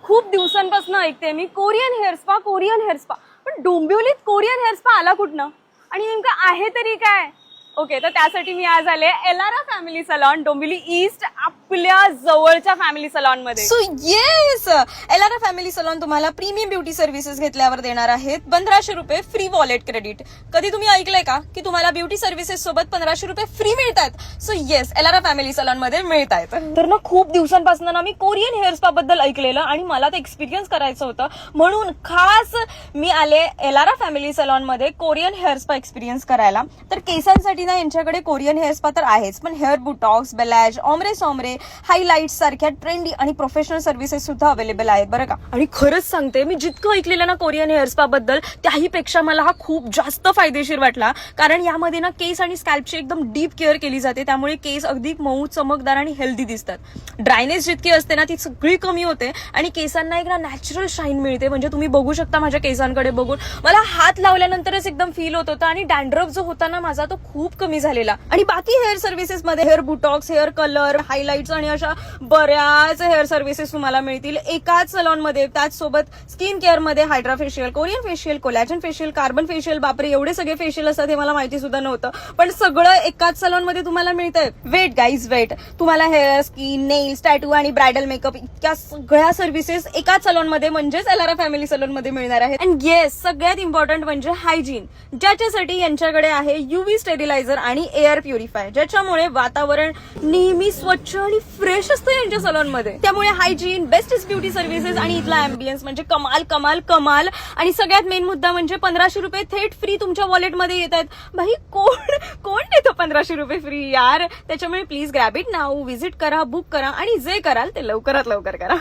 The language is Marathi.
खूप दिवसांपासून ऐकते मी Korean hair spa, Korean hair spa. पण डोंबिवलीत कोरियन हेअर स्पा आला कुठनं आणि नेमकं आहे तरी काय? ओके, तर त्यासाठी मी आज आले Elara family salon Dombivli east, आपल्या जवळच्या फॅमिली सलॉन मध्ये. So yes, Elara family salon तुम्हाला प्रीमियम ब्युटी सर्व्हिसेस घेतल्यावर देणार आहेत 1500 रुपये फ्री वॉलेट क्रेडिट. कधी तुम्ही ऐकलंय का की तुम्हाला ब्युटी सर्व्हिसेस सोबत 1500 रुपये फ्री मिळतात? So yes, Elara family salon मध्ये मिळत आहेत. तर ना खूप दिवसांपासून ना मी कोरियन हेअर स्पा बद्दल ऐकलेलं आणि मला ते एक्सपिरियन्स करायचं होतं, म्हणून खास मी आले एलारा फॅमिली सलॉन मध्ये कोरियन हेअर स्पा एक्सपिरियन्स करायला. तर केसांसाठी ना यांच्याकडे कोरियन हेअर स्पा तर आहेच, पण हेअर बुटॉक्स, बेलॅज, ऑमरे सॉमरे, हायलाइट्स सारख्या ट्रेंडी आणि प्रोफेशनल सर्व्हिसेस सुद्धा अवेलेबल आहेत बरं का. आणि खरंच सांगते, मी जितकं ऐकलेलं ना कोरियन हेअर स्पा बद्दल त्याहीपेक्षा मला हा खूप जास्त फायदेशीर वाटला. कारण यामध्ये ना केस आणि स्कॅल्पची एकदम डीप केअर केली जाते, त्यामुळे केस अगदी मऊ, चमकदार आणि हेल्दी दिसतात. ड्रायनेस जितकी असते ना ती सगळी कमी होते आणि केसांना एक ना नॅचरल शाईन मिळते. म्हणजे तुम्ही बघू शकता माझ्या केसांकडे बघून मला हात लावल्यानंतरच एकदम फील होत होता आणि डॅन्ड्रफ जो होता ना माझा तो खूप कमी झालेला. आणि बाकी हेअर सर्व्हिसेस मध्ये hair botox, hair colour, highlights आणि अशा बऱ्याच हेअर सर्व्हिसेस तुम्हाला मिळतील एकाच सलॉन मध्ये. त्याचसोबत स्किन केअर मध्ये hydra facial, Korean facial, collagen facial, carbon facial. बापरे, एवढे सगळे फेशियल असतात हे मला माहिती सुद्धा नव्हतं, पण सगळं एकाच सलॉन मध्ये तुम्हाला मिळतंय. वेट गाईज वेट, तुम्हाला हेअर, स्किन, नेल्स, टॅटू आणि ब्रायडल मेकअप इतक्या सगळ्या सर्व्हिसेस एकाच सलॉन मध्ये म्हणजेच एलारा फॅमिली सलॉन मध्ये मिळणार आहेत. अँड येस, सगळ्यात इम्पॉर्टंट म्हणजे हायजीन, ज्याच्यासाठी यांच्याकडे आहे युव्ही स्टेरिलायझर आणि एअर प्युरिफायर, ज्याच्यामुळे वातावरण नेहमी स्वच्छ आणि फ्रेश असतं यांच्या सलॉन मध्ये. त्यामुळे हायजीन, बेस्टेस्ट ब्युटी सर्व्हिसेस आणि इथला अँबियन्स म्हणजे कमाल कमाल कमाल. आणि सगळ्यात मेन मुद्दा म्हणजे 1500 रुपये थेट फ्री तुमच्या वॉलेटमध्ये येत आहेत. भाई कोण देतं 1500 रुपये फ्री यार? त्याच्यामुळे please grab it now, visit करा, बुक करा आणि जे कराल ते लवकरात लवकर करा.